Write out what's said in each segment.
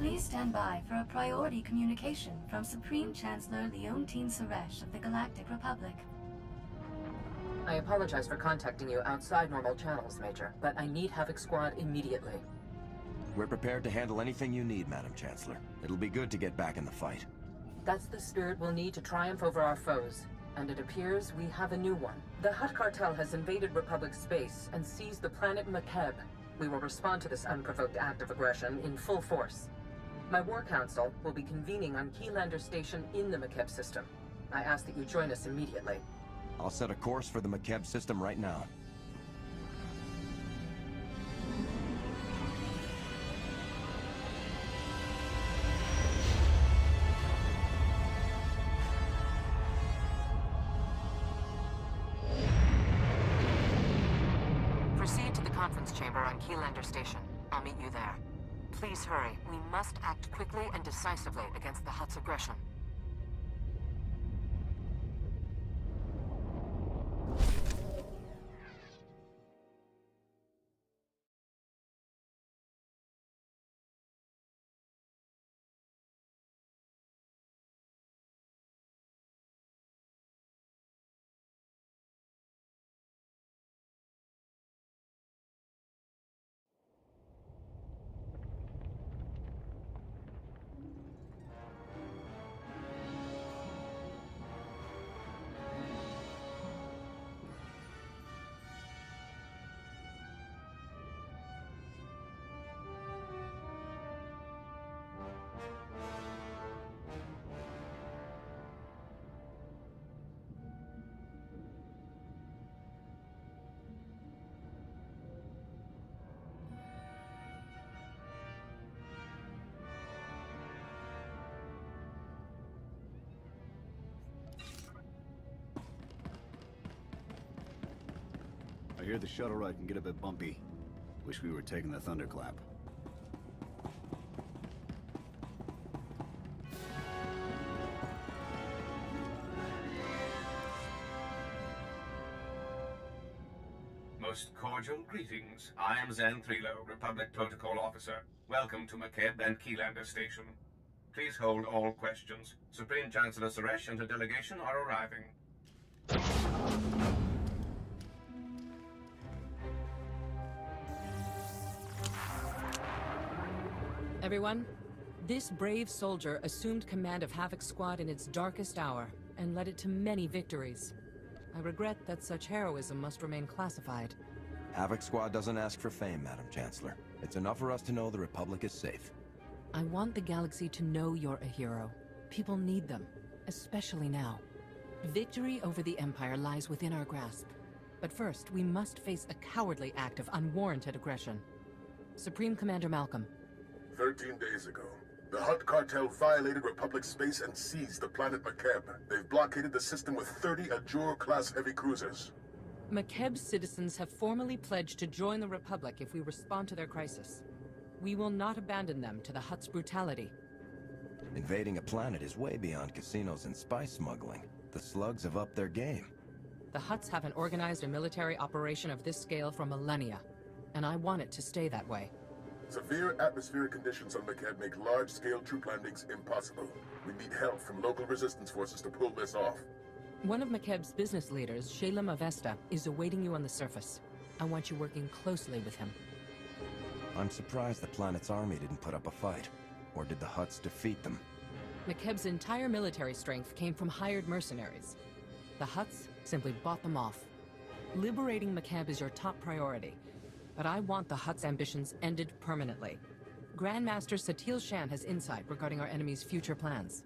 Please stand by for a priority communication from Supreme Chancellor Leontine Suresh of the Galactic Republic. I apologize for contacting you outside normal channels, Major, but I need Havoc Squad immediately. We're prepared to handle anything you need, Madam Chancellor. It'll be good to get back in the fight. That's the spirit we'll need to triumph over our foes. And it appears we have a new one. The Hutt Cartel has invaded Republic space and seized the planet Makeb. We will respond to this unprovoked act of aggression in full force. My War Council will be convening on Keylander Station in the Makeb system. I ask that you join us immediately. I'll set a course for the Makeb system right now. Proceed to the conference chamber on Keylander Station. I'll meet you there. Please hurry. We must act quickly and decisively against the Hutt's aggression. I hear the shuttle ride can get a bit bumpy. Wish we were taking the thunderclap. Most cordial greetings. I am Zan Thrilo, Republic Protocol Officer. Welcome to Makeb and Keylander Station. Please hold all questions. Supreme Chancellor Suresh and her delegation are arriving. Everyone, this brave soldier assumed command of Havoc Squad in its darkest hour, and led it to many victories. I regret that such heroism must remain classified. Havoc Squad doesn't ask for fame, Madam Chancellor. It's enough for us to know the Republic is safe. I want the galaxy to know you're a hero. People need them, especially now. Victory over the Empire lies within our grasp. But first, we must face a cowardly act of unwarranted aggression. Supreme Commander Malcolm. 13 days ago, the Hutt Cartel violated Republic space and seized the planet Makeb. They've blockaded the system with 30 Ajur-class heavy cruisers. Makeb's citizens have formally pledged to join the Republic if we respond to their crisis. We will not abandon them to the Hutt's brutality. Invading a planet is way beyond casinos and spice smuggling. The slugs have upped their game. The Hutts haven't organized a military operation of this scale for millennia, and I want it to stay that way. Severe atmospheric conditions on Makeb make large-scale troop landings impossible. We need help from local resistance forces to pull this off. One of Makeb's business leaders, Shalem Avesta, is awaiting you on the surface. I want you working closely with him. I'm surprised the planet's army didn't put up a fight. Or did the Hutts defeat them? Makeb's entire military strength came from hired mercenaries. The Hutts simply bought them off. Liberating Makeb is your top priority, but I want the Hutt's ambitions ended permanently. Grandmaster Satil Shan has insight regarding our enemy's future plans.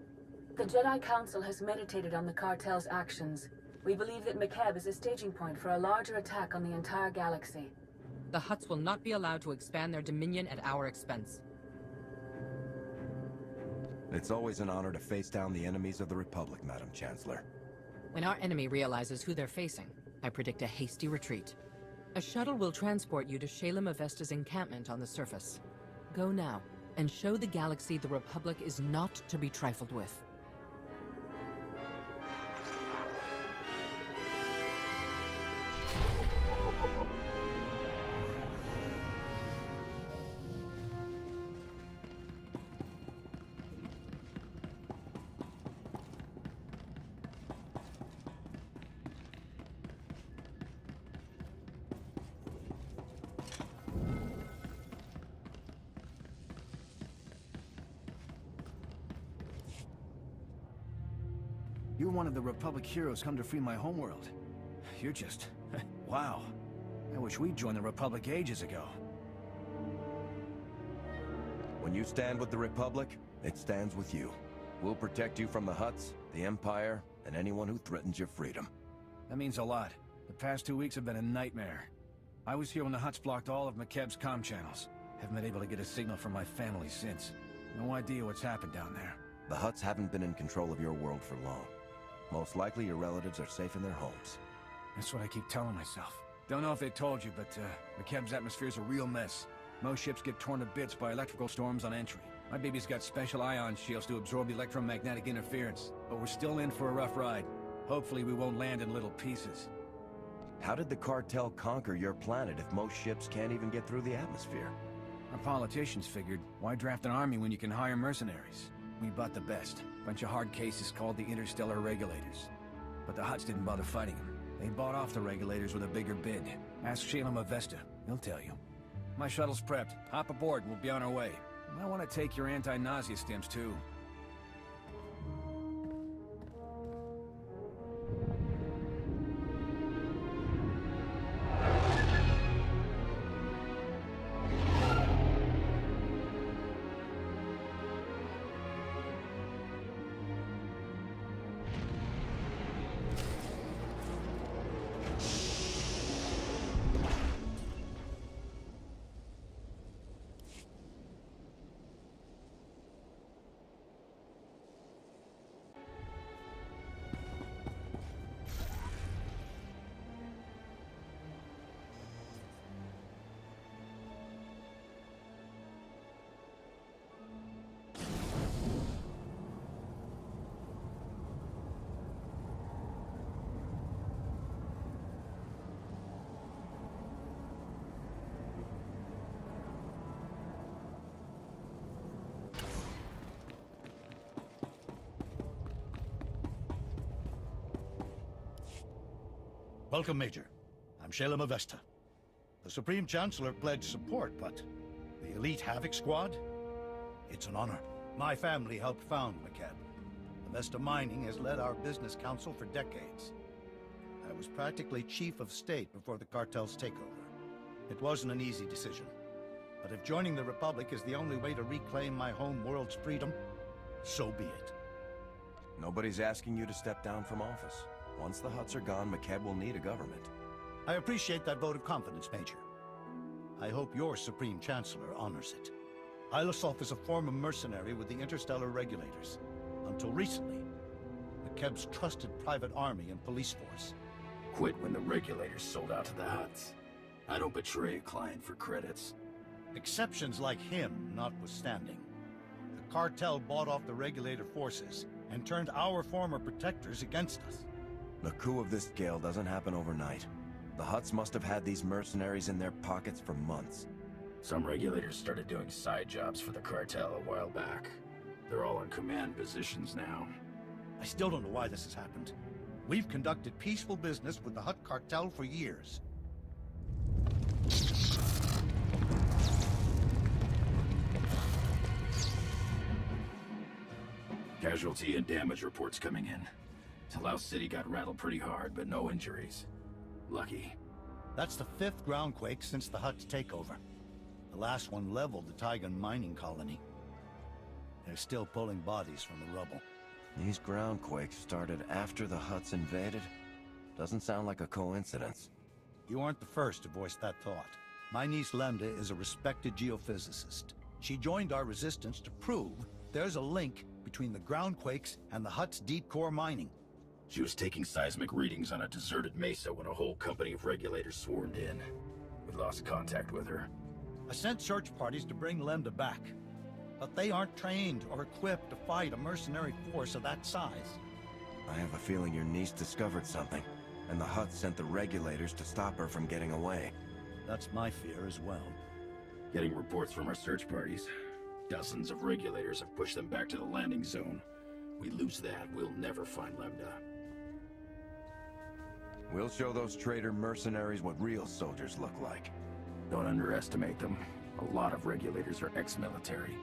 The Jedi Council has meditated on the cartel's actions. We believe that Makeb is a staging point for a larger attack on the entire galaxy. The Hutts will not be allowed to expand their dominion at our expense. It's always an honor to face down the enemies of the Republic, Madam Chancellor. When our enemy realizes who they're facing, I predict a hasty retreat. A shuttle will transport you to Shalem Avesta's encampment on the surface. Go now, and show the galaxy the Republic is not to be trifled with. You're one of the Republic heroes come to free my homeworld. You're just... wow. I wish we'd joined the Republic ages ago. When you stand with the Republic, it stands with you. We'll protect you from the Hutts, the Empire, and anyone who threatens your freedom. That means a lot. The past 2 weeks have been a nightmare. I was here when the Hutts blocked all of McKeb's comm channels. Haven't been able to get a signal from my family since. No idea what's happened down there. The Hutts haven't been in control of your world for long. Most likely your relatives are safe in their homes. That's what I keep telling myself. Don't know if they told you, but McKeb's atmosphere's a real mess. Most ships get torn to bits by electrical storms on entry. My baby's got special ion shields to absorb electromagnetic interference, but we're still in for a rough ride. Hopefully we won't land in little pieces. How did the cartel conquer your planet if most ships can't even get through the atmosphere? Our politicians figured, why draft an army when you can hire mercenaries? We bought the best. Bunch of hard cases called the Interstellar Regulators. But the Hutts didn't bother fighting them. They bought off the Regulators with a bigger bid. Ask Shalem Avesta, he'll tell you. My shuttle's prepped. Hop aboard, we'll be on our way. I want to take your anti-nausea stims too. Welcome, Major. I'm Shalem Avesta. The Supreme Chancellor pledged support, but the elite Havoc Squad? It's an honor. My family helped found McKeb. Avesta Mining has led our business council for decades. I was practically chief of state before the cartel's takeover. It wasn't an easy decision. But if joining the Republic is the only way to reclaim my home world's freedom, so be it. Nobody's asking you to step down from office. Once the Hutts are gone, McKeb will need a government. I appreciate that vote of confidence, Major. I hope your Supreme Chancellor honors it. Ilisov is a former mercenary with the Interstellar Regulators. Until recently, McKeb's trusted private army and police force. Quit when the Regulators sold out to the Hutts. I don't betray a client for credits. Exceptions like him notwithstanding. The cartel bought off the Regulator forces and turned our former protectors against us. The coup of this scale doesn't happen overnight. The Hutts must have had these mercenaries in their pockets for months. Some Regulators started doing side jobs for the cartel a while back. They're all in command positions now. I still don't know why this has happened. We've conducted peaceful business with the Hutt Cartel for years. Casualty and damage reports coming in. Talau City got rattled pretty hard, but no injuries. Lucky. That's the 5th groundquake since the Hutt's takeover. The last one leveled the Taigan mining colony. They're still pulling bodies from the rubble. These groundquakes started after the Hutts invaded? Doesn't sound like a coincidence. You aren't the first to voice that thought. My niece Lambda is a respected geophysicist. She joined our resistance to prove there's a link between the groundquakes and the Hutt's deep core mining. She was taking seismic readings on a deserted mesa when a whole company of Regulators swarmed in. We lost contact with her. I sent search parties to bring Lambda back. But they aren't trained or equipped to fight a mercenary force of that size. I have a feeling your niece discovered something, and the Hutts sent the Regulators to stop her from getting away. That's my fear as well. Getting reports from our search parties. Dozens of Regulators have pushed them back to the landing zone. We lose that, we'll never find Lambda. We'll show those traitor mercenaries what real soldiers look like. Don't underestimate them. A lot of Regulators are ex-military.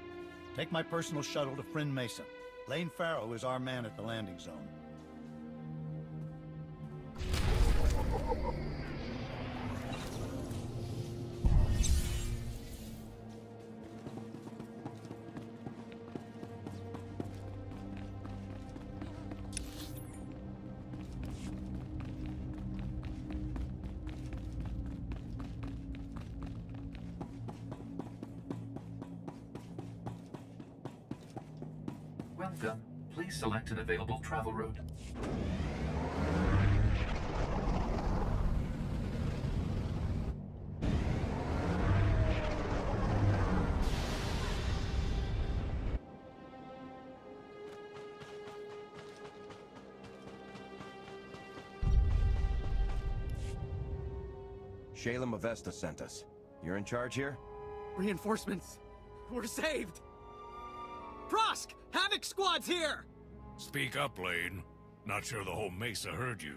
Take my personal shuttle to Friend Mesa. Lane Farrow is our man at the landing zone. Welcome. Please select an available travel route. Shayla Mavesta sent us. You're in charge here? Reinforcements. We're saved. Prosk! Havoc Squad's here! Speak up, Lane. Not sure the whole Mesa heard you.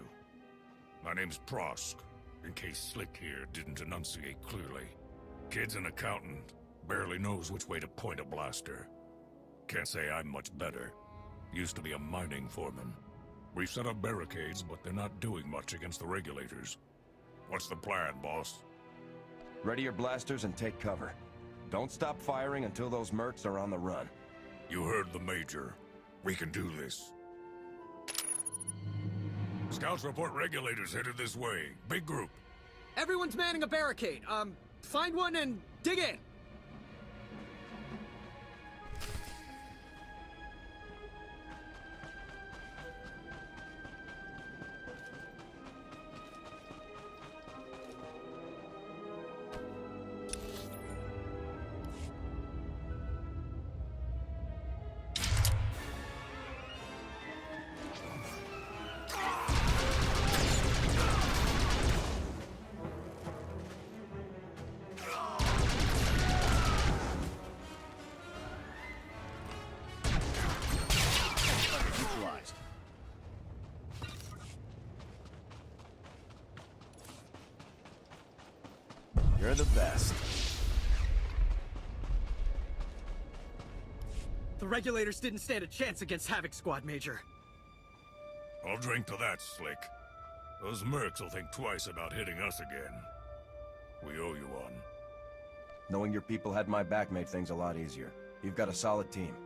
My name's Prosk, in case Slick here didn't enunciate clearly. Kid's an accountant. Barely knows which way to point a blaster. Can't say I'm much better. Used to be a mining foreman. We've set up barricades, but they're not doing much against the regulators. What's the plan, boss? Ready your blasters and take cover. Don't stop firing until those mercs are on the run. You heard the Major. We can do this. Scouts report regulators headed this way. Big group. Everyone's manning a barricade. Find one and dig in. You're the best. The regulators didn't stand a chance against Havoc Squad, Major. I'll drink to that, Slick. Those mercs will think twice about hitting us again. We owe you one. Knowing your people had my back made things a lot easier. You've got a solid team.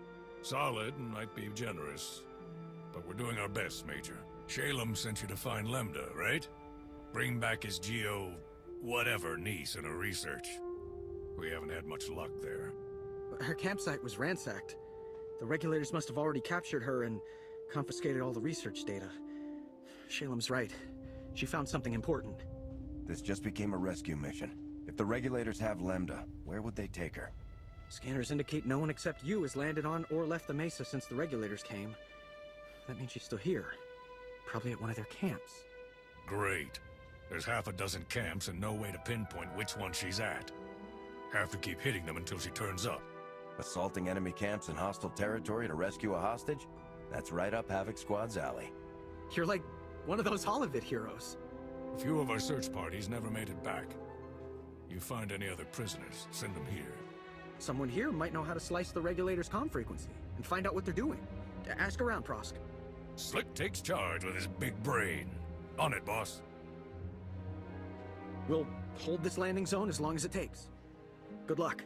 Solid might be generous, but we're doing our best, Major. Shalem sent you to find Lambda, right? Bring back his Geo... whatever niece in her research. We haven't had much luck there. Her campsite was ransacked. The regulators must have already captured her and confiscated all the research data. Shalem's right. She found something important. This just became a rescue mission. If the regulators have Lambda, where would they take her? Scanners indicate no one except you has landed on or left the Mesa since the regulators came. That means she's still here. Probably at one of their camps. Great. There's half a dozen camps and no way to pinpoint which one she's at. Have to keep hitting them until she turns up. Assaulting enemy camps in hostile territory to rescue a hostage? That's right up Havoc Squad's alley. You're like one of those Hollywood heroes. A few of our search parties never made it back. You find any other prisoners, send them here. Someone here might know how to slice the regulators' comm frequency and find out what they're doing. Ask around, Prosk. Slick takes charge with his big brain. On it, boss. We'll hold this landing zone as long as it takes. Good luck.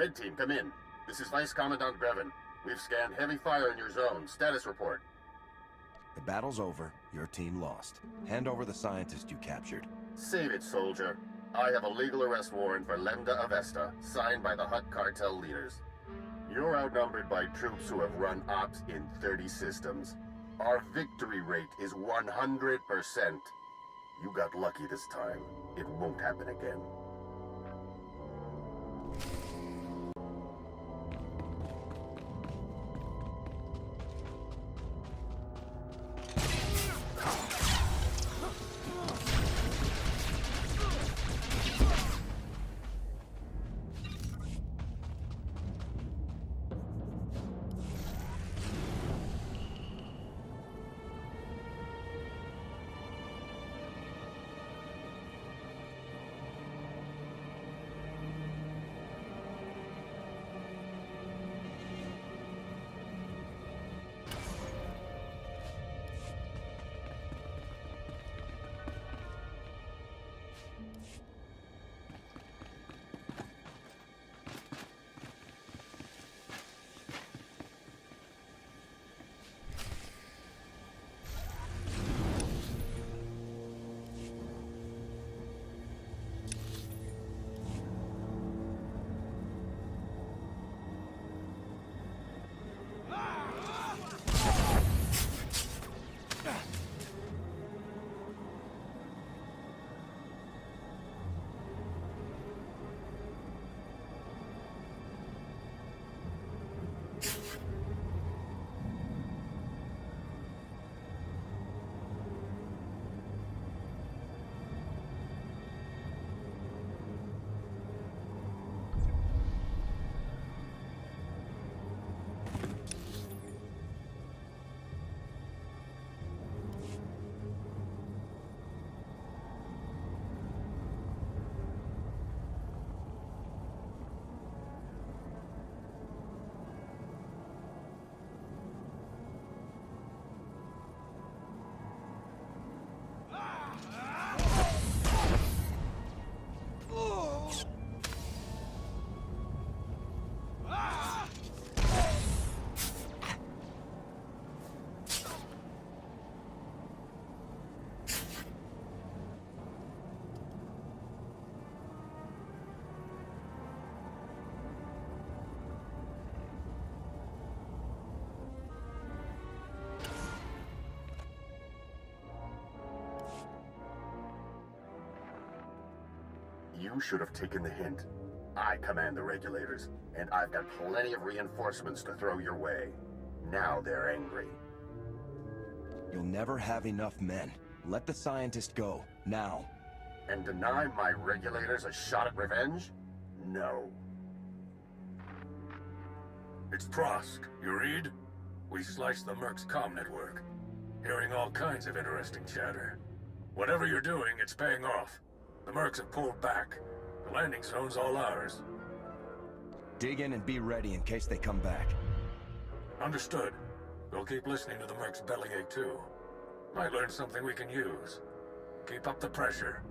Red Team, come in. This is Vice Commandant Brevin. We've scanned heavy fire in your zone. Status report. The battle's over. Your team lost. Hand over the scientist you captured. Save it, soldier. I have a legal arrest warrant for Lambda Avesta, signed by the Hutt Cartel leaders. You're outnumbered by troops who have run ops in 30 systems. Our victory rate is 100%. You got lucky this time. It won't happen again. You should have taken the hint. I command the regulators, and I've got plenty of reinforcements to throw your way. Now they're angry. You'll never have enough men. Let the scientist go, now. And deny my regulators a shot at revenge? No. It's Prosk. You read? We sliced the Merc's comm network. Hearing all kinds of interesting chatter. Whatever you're doing, it's paying off. The Mercs have pulled back. The landing zone's all ours. Dig in and be ready in case they come back. Understood. We'll keep listening to the Merc's bellyache too. Might learn something we can use. Keep up the pressure.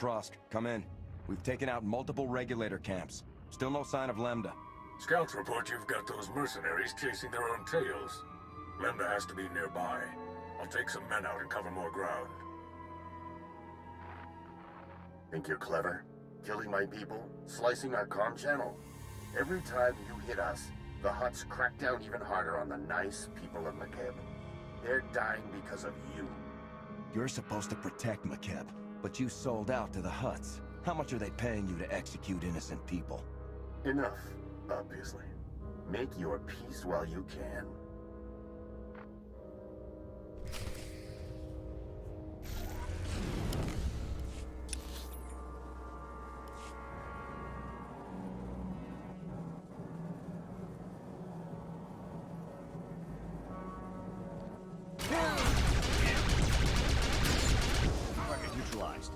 Prosk, come in. We've taken out multiple regulator camps. Still no sign of Lambda. Scouts report you've got those mercenaries chasing their own tails. Lambda has to be nearby. I'll take some men out and cover more ground. Think you're clever? Killing my people? Slicing our comm channel? Every time you hit us, the Hutts crack down even harder on the nice people of McKeb. They're dying because of you. You're supposed to protect McKeb, but you sold out to the Hutts. How much are they paying you to execute innocent people? Enough, obviously. Make your peace while you can. Target neutralized.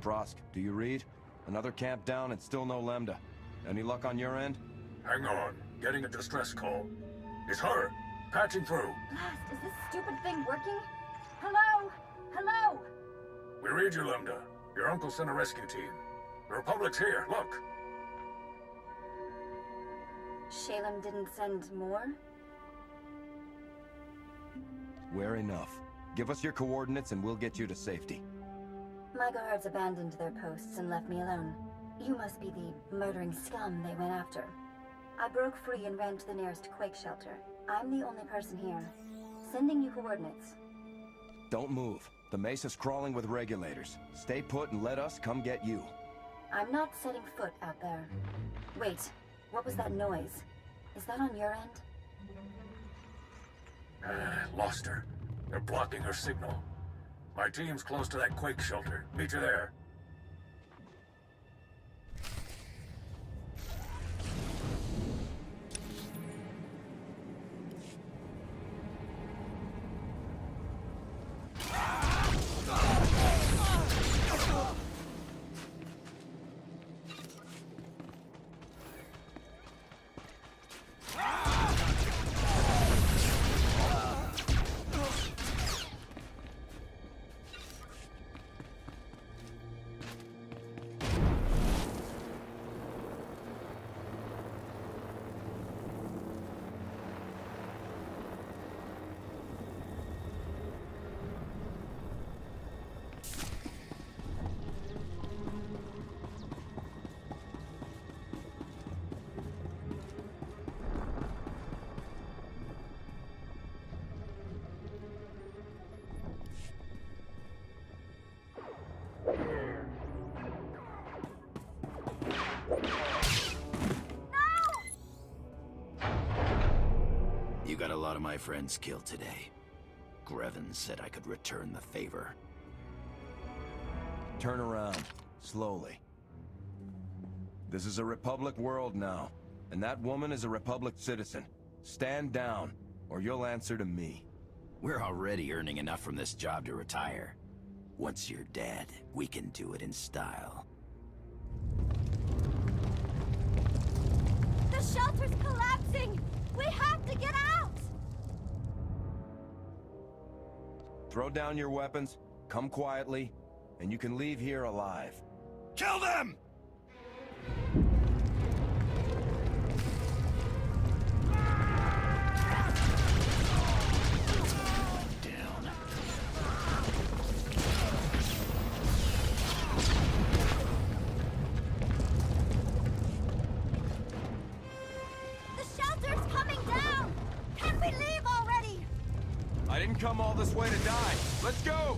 Prosk, do you read? Another camp down and still no Lambda. Any luck on your end? Hang on. Getting a distress call. It's her! Patching through. Blast, is this stupid thing working? Hello? Hello? We read you, Lambda. Your uncle sent a rescue team. The Republic's here, look! Shalem didn't send more? We're enough. Give us your coordinates and we'll get you to safety. My guards abandoned their posts and left me alone. You must be the murdering scum they went after. I broke free and ran to the nearest quake shelter. I'm the only person here. Sending you coordinates. Don't move. The Mesa's crawling with regulators. Stay put and let us come get you. I'm not setting foot out there. Wait, what was that noise? Is that on your end? Lost her. They're blocking her signal. My team's close to that quake shelter. Meet you there. You got a lot of my friends killed today. Grevin said I could return the favor. Turn around. Slowly. This is a Republic world now, and that woman is a Republic citizen. Stand down, or you'll answer to me. We're already earning enough from this job to retire. Once you're dead, we can do it in style. The shelter's collapsing! We have to get out! Throw down your weapons, come quietly, and you can leave here alive. Kill them! I didn't come all this way to die. Let's go!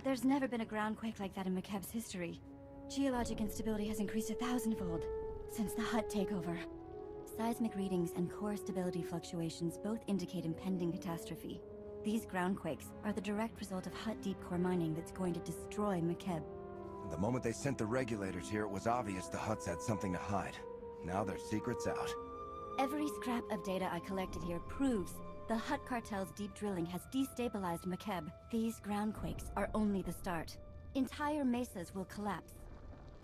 There's never been a groundquake like that in McKeb's history. Geologic instability has increased 1,000-fold since the Hutt takeover. Seismic readings and core stability fluctuations both indicate impending catastrophe. These groundquakes are the direct result of Hutt deep core mining that's going to destroy McKeb. The moment they sent the regulators here, it was obvious the Hutts had something to hide. Now their secret's out. Every scrap of data I collected here proves the Hutt Cartel's deep drilling has destabilized McKeb. These groundquakes are only the start. Entire mesas will collapse.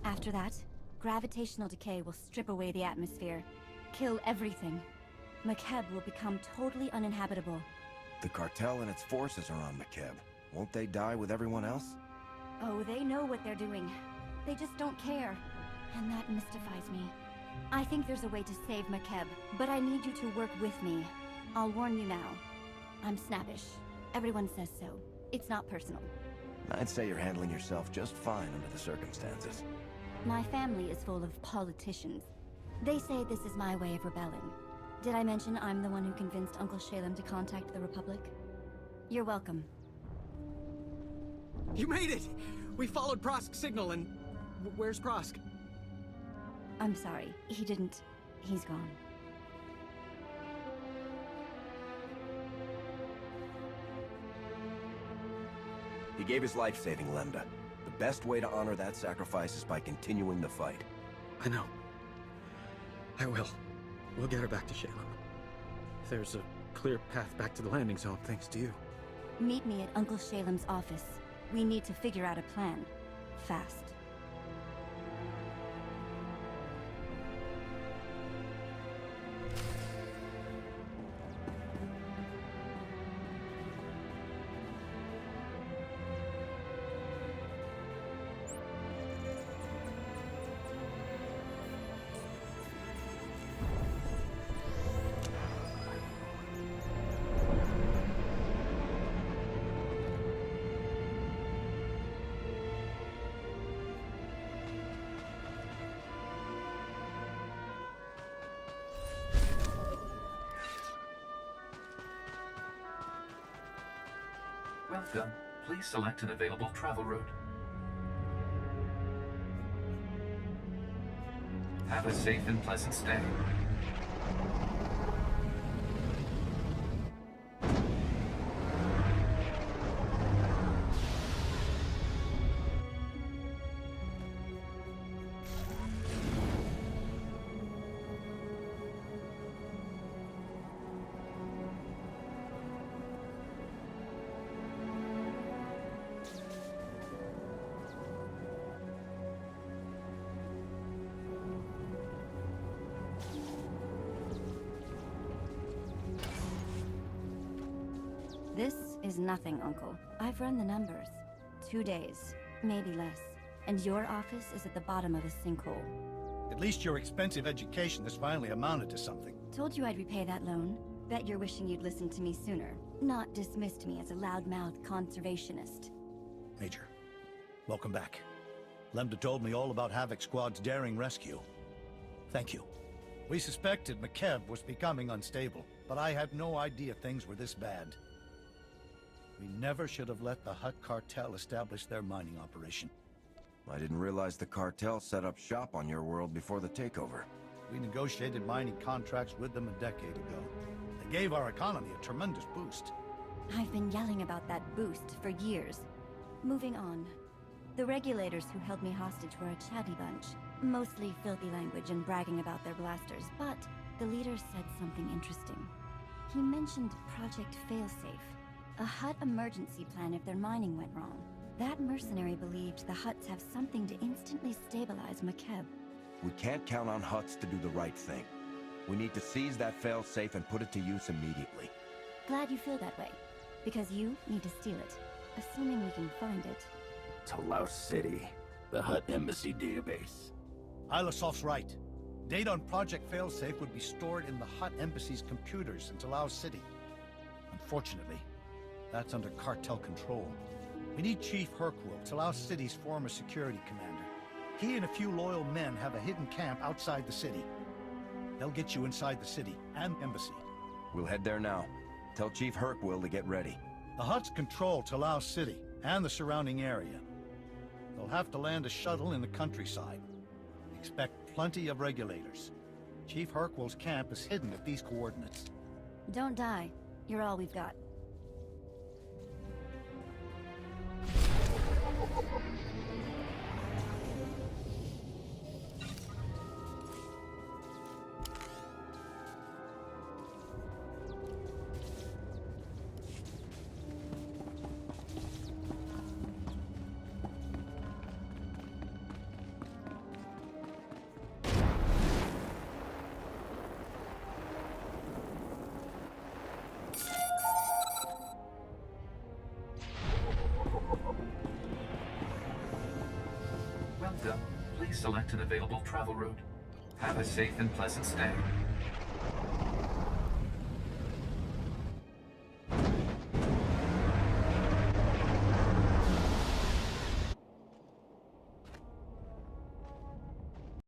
After that, gravitational decay will strip away the atmosphere, kill everything. McKeb will become totally uninhabitable. The cartel and its forces are on McKeb. Won't they die with everyone else? Oh, they know what they're doing. They just don't care. And that mystifies me. I think there's a way to save McKeb, but I need you to work with me. I'll warn you now. I'm snappish. Everyone says so. It's not personal. I'd say you're handling yourself just fine under the circumstances. My family is full of politicians. They say this is my way of rebelling. Did I mention I'm the one who convinced Uncle Shalem to contact the Republic? You're welcome. You made it! We followed Prosk's signal and... Where's Prosk? I'm sorry. He didn't... He's gone. He gave his life saving Lambda. The best way to honor that sacrifice is by continuing the fight. I know. I will. We'll get her back to Shalem. There's a clear path back to the landing zone, thanks to you. Meet me at Uncle Shalem's office. We need to figure out a plan. Fast. Welcome. Please select an available travel route. Have a safe and pleasant stay. This is nothing, Uncle. I've run the numbers. 2 days, maybe less. And your office is at the bottom of a sinkhole. At least your expensive education has finally amounted to something. Told you I'd repay that loan. Bet you're wishing you'd listened to me sooner. Not dismissed me as a loudmouth conservationist. Major, welcome back. Lambda told me all about Havoc Squad's daring rescue. Thank you. We suspected McKeb was becoming unstable, but I had no idea things were this bad. We never should have let the Hutt Cartel establish their mining operation. I didn't realize the cartel set up shop on your world before the takeover. We negotiated mining contracts with them a decade ago. They gave our economy a tremendous boost. I've been yelling about that boost for years. Moving on. The regulators who held me hostage were a chatty bunch. Mostly filthy language and bragging about their blasters, but the leader said something interesting. He mentioned Project Failsafe, a Hutt emergency plan if their mining went wrong. That mercenary believed the Hutts have something to instantly stabilize McKeb. We can't count on Hutts to do the right thing. We need to seize that failsafe and put it to use immediately. Glad you feel that way, because you need to steal it, assuming we can find it. To Laos City, the Hutt Embassy database. Ilasov's right. Data on Project Failsafe would be stored in the Hutt Embassy's computers in Laos City. Unfortunately, that's under cartel control. We need Chief Hercule, Laos City's former security commander. He and a few loyal men have a hidden camp outside the city. They'll get you inside the city and embassy. We'll head there now. Tell Chief Hercule to get ready. The Hutts control Laos City and the surrounding area. They'll have to land a shuttle in the countryside. Expect plenty of regulators. Chief Hercule's camp is hidden at these coordinates. Don't die. You're all we've got. Welcome. Please select an available travel route. Have a safe and pleasant stay.